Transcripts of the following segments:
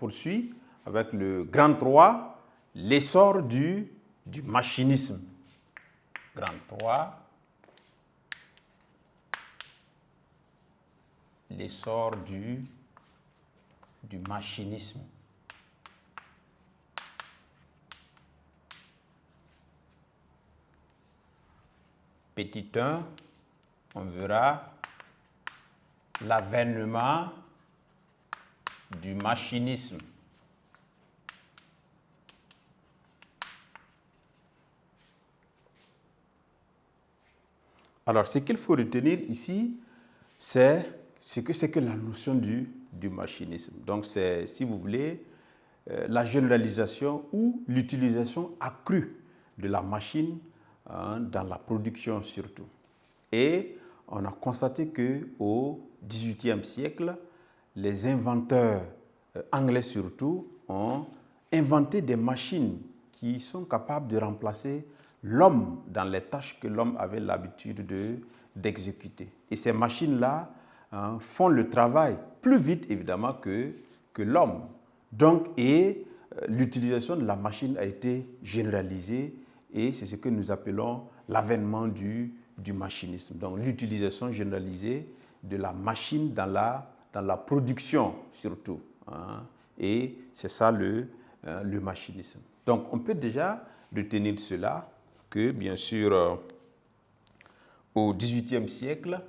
poursuit avec le grand 3, l'essor du machinisme. Grand 3, l'essor du machinisme. Petit 1, on verra l'avènement du machinisme. Alors, ce qu'il faut retenir ici, c'est ce que c'est que la notion du machinisme. Donc, c'est, si vous voulez, la généralisation ou l'utilisation accrue de la machine dans la production surtout. Et on a constaté qu'au XVIIIe siècle, les inventeurs anglais surtout ont inventé des machines qui sont capables de remplacer l'homme dans les tâches que l'homme avait l'habitude d'exécuter. Et ces machines-là font le travail plus vite évidemment que l'homme. Donc, l'utilisation de la machine a été généralisée et c'est ce que nous appelons l'avènement du machinisme. Donc, l'utilisation généralisée de la machine dans la production surtout. Et c'est ça le machinisme. Donc, on peut déjà retenir cela, que bien sûr, au XVIIIe siècle,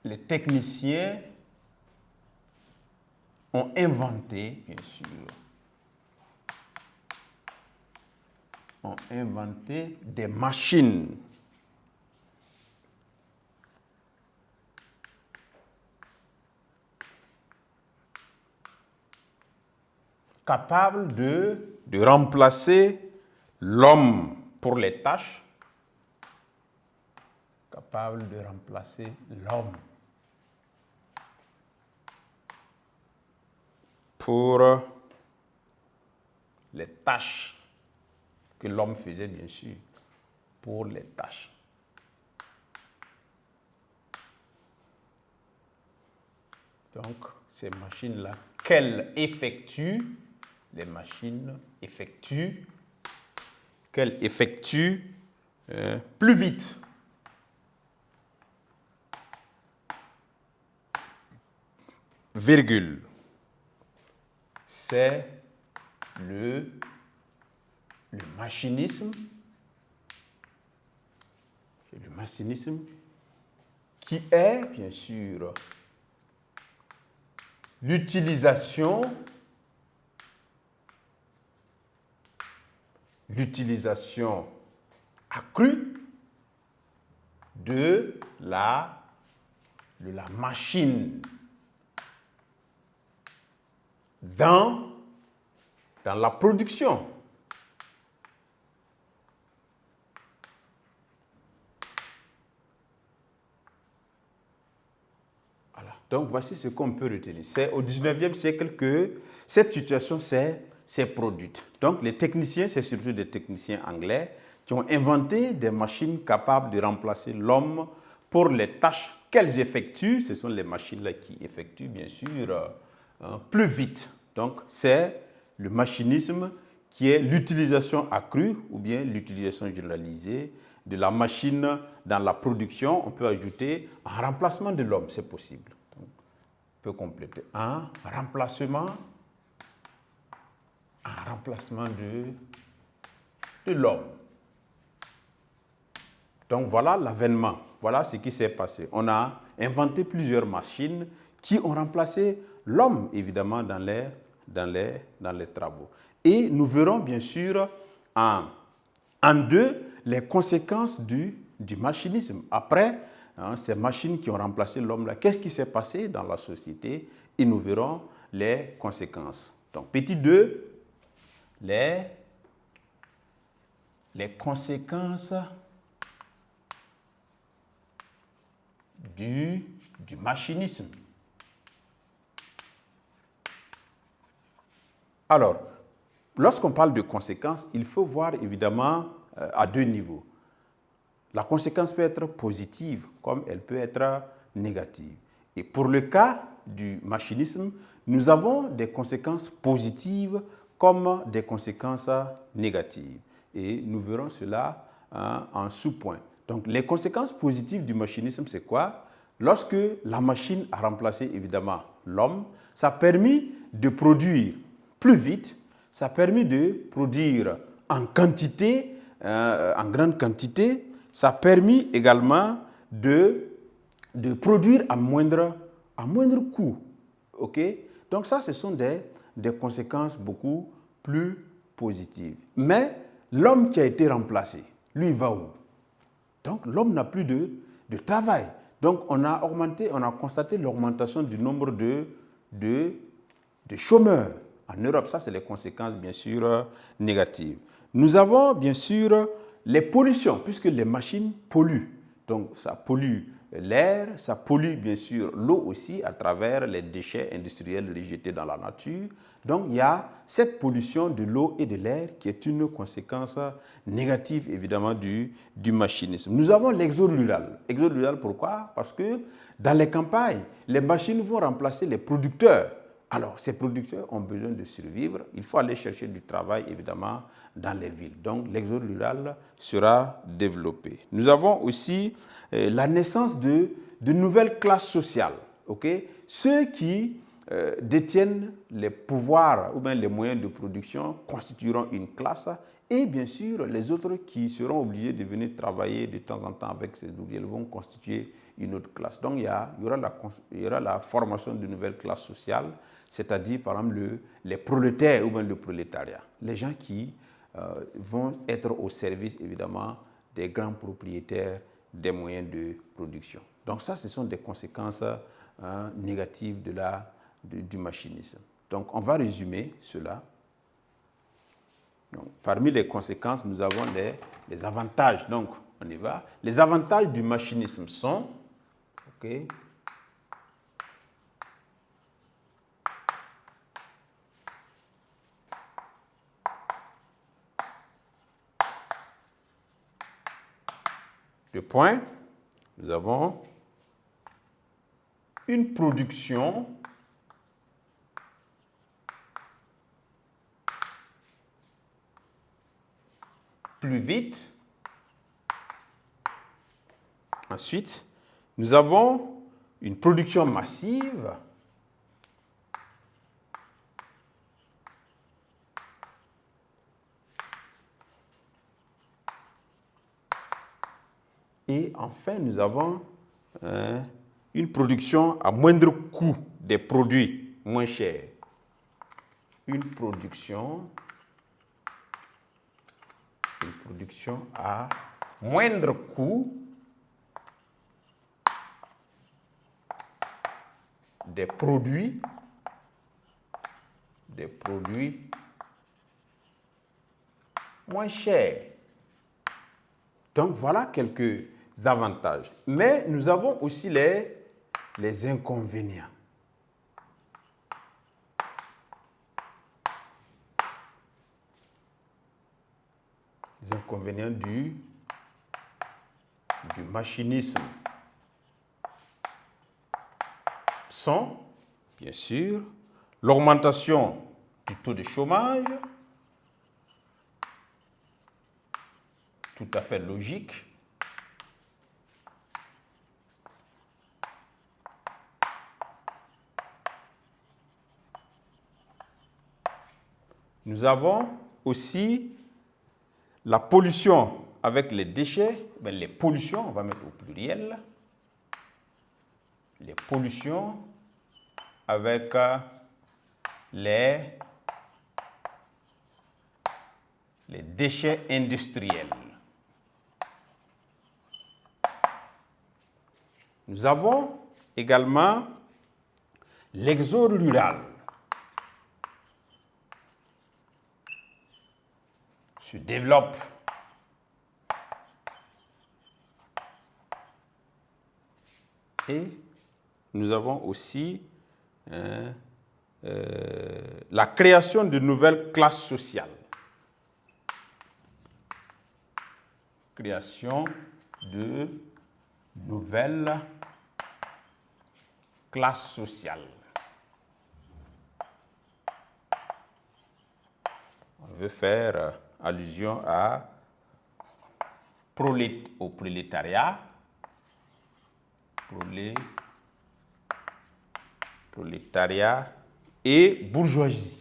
les techniciens ont inventé, bien sûr, des machines capables de remplacer l'homme pour les tâches, capables de remplacer l'homme pour les tâches que l'homme faisait, bien sûr, pour les tâches. Donc, ces machines-là, qu'elles effectuent plus vite. Virgule. C'est le machinisme. C'est le machinisme qui est, bien sûr, l'utilisation accrue de la machine dans la production. Voilà. Donc, voici ce qu'on peut retenir. C'est au XIXe siècle que cette situation s'est produite. Donc, les techniciens, c'est surtout des techniciens anglais qui ont inventé des machines capables de remplacer l'homme pour les tâches qu'elles effectuent. Ce sont les machines-là qui effectuent, bien sûr, plus vite. Donc, c'est le machinisme qui est l'utilisation accrue ou bien l'utilisation généralisée de la machine dans la production. On peut ajouter un remplacement de l'homme, c'est possible. Donc, on peut compléter un remplacement de l'homme. Donc, voilà l'avènement. Voilà ce qui s'est passé. On a inventé plusieurs machines qui ont remplacé l'homme, évidemment, dans les travaux. Et nous verrons, bien sûr, en deux, les conséquences du machinisme. Après, ces machines qui ont remplacé l'homme-là, qu'est-ce qui s'est passé dans la société? Et nous verrons les conséquences. Donc, petit 2, les conséquences du machinisme. Alors, lorsqu'on parle de conséquences, il faut voir évidemment à deux niveaux. La conséquence peut être positive comme elle peut être négative. Et pour le cas du machinisme, nous avons des conséquences positives comme des conséquences négatives. Et nous verrons cela en sous-point. Donc, les conséquences positives du machinisme, c'est quoi? Lorsque la machine a remplacé évidemment l'homme, ça a permis de produire plus vite, ça a permis de produire en quantité, en grande quantité, ça a permis également de produire à moindre coût. Okay? Donc ça, ce sont des conséquences beaucoup plus positives. Mais l'homme qui a été remplacé, lui, il va où? Donc l'homme n'a plus de travail. Donc on a constaté l'augmentation du nombre de chômeurs en Europe. Ça, c'est les conséquences, bien sûr, négatives. Nous avons, bien sûr, les pollutions, puisque les machines polluent. Donc ça pollue l'air, ça pollue, bien sûr, l'eau aussi à travers les déchets industriels rejetés dans la nature. Donc il y a cette pollution de l'eau et de l'air qui est une conséquence négative, évidemment, du machinisme. Nous avons l'exode rural. Exode rural, pourquoi? Parce que dans les campagnes, les machines vont remplacer les producteurs. Alors, ces producteurs ont besoin de survivre. Il faut aller chercher du travail, évidemment, dans les villes. Donc, l'exode rural sera développé. Nous avons aussi la naissance de nouvelles classes sociales. Okay? Ceux qui détiennent les pouvoirs ou bien les moyens de production constitueront une classe et bien sûr les autres qui seront obligés de venir travailler de temps en temps avec ces ouvriers vont constituer une autre classe. Donc il y aura la formation de nouvelles classes sociales, c'est-à-dire par exemple les prolétaires ou bien le prolétariat, les gens qui vont être au service évidemment des grands propriétaires des moyens de production. Donc ça, ce sont des conséquences négatives du machinisme. Donc on va résumer cela. Donc, parmi les conséquences, nous avons les avantages. Donc on y va. Les avantages du machinisme sont, okay, le point, nous avons une production plus vite. Ensuite, nous avons une production massive. Et enfin, nous avons une production à moindre coût, des produits moins chers. Une production à moindre coût, des produits moins chers. Donc voilà quelques avantages. Mais nous avons aussi les inconvénients. Les inconvénients du machinisme sont, bien sûr, l'augmentation du taux de chômage, tout à fait logique. Nous avons aussi la pollution avec les déchets, les pollutions, on va mettre au pluriel, les pollutions avec les déchets industriels. Nous avons également l'exode rural. Se développe et nous avons aussi la création de nouvelles classes sociales. Création de nouvelles classes sociales. On veut faire allusion au prolétariat, prolétariat et bourgeoisie.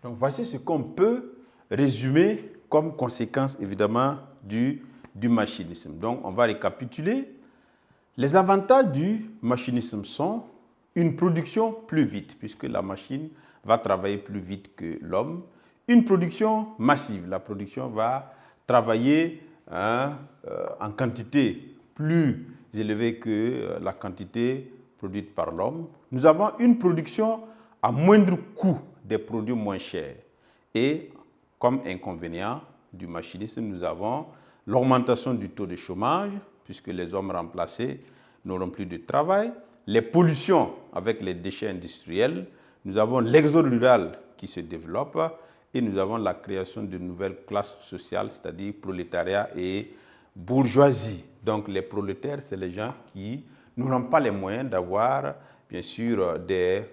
Donc voici ce qu'on peut résumer comme conséquence évidemment du machinisme. Donc on va récapituler. Les avantages du machinisme sont une production plus vite, puisque la machine va travailler plus vite que l'homme. Une production massive, la production va travailler en quantité plus élevée que la quantité produite par l'homme. Nous avons une production à moindre coût, des produits moins chers. Et comme inconvénient du machinisme, nous avons l'augmentation du taux de chômage, puisque les hommes remplacés n'auront plus de travail, les pollutions avec les déchets industriels, nous avons l'exode rural qui se développe et nous avons la création de nouvelles classes sociales, c'est-à-dire prolétariat et bourgeoisie. Donc les prolétaires, c'est les gens qui n'auront pas les moyens d'avoir, bien sûr, des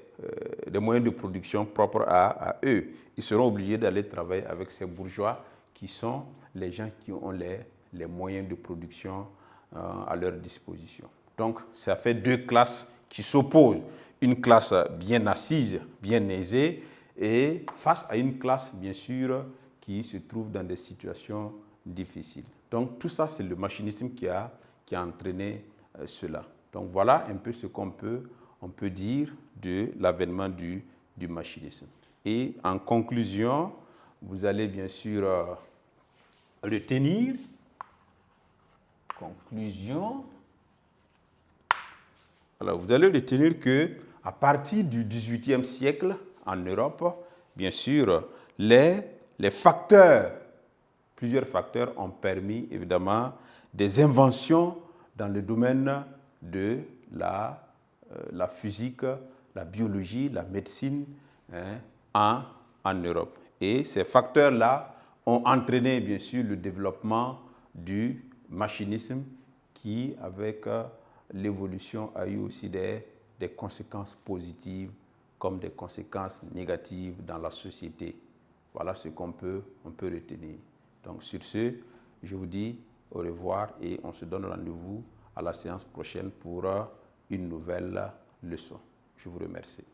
moyens de production propres à eux. Ils seront obligés d'aller travailler avec ces bourgeois qui sont les gens qui ont les moyens de production à leur disposition. Donc, ça fait deux classes qui s'opposent. Une classe bien assise, bien aisée, et face à une classe, bien sûr, qui se trouve dans des situations difficiles. Donc, tout ça, c'est le machinisme qui a entraîné cela. Donc, voilà un peu ce qu'on peut dire de l'avènement du machinisme. Et en conclusion, vous allez bien sûr retenir. Conclusion. Alors, vous allez retenir qu'à partir du XVIIIe siècle, en Europe, bien sûr, plusieurs facteurs ont permis, évidemment, des inventions dans le domaine de la physique, la biologie, la médecine en Europe. Et ces facteurs-là ont entraîné, bien sûr, le développement du machinisme qui, avec l'évolution, a eu aussi des conséquences positives comme des conséquences négatives dans la société. Voilà ce qu'on peut retenir. Donc sur ce, je vous dis au revoir et on se donne rendez-vous à la séance prochaine pour une nouvelle leçon. Je vous remercie.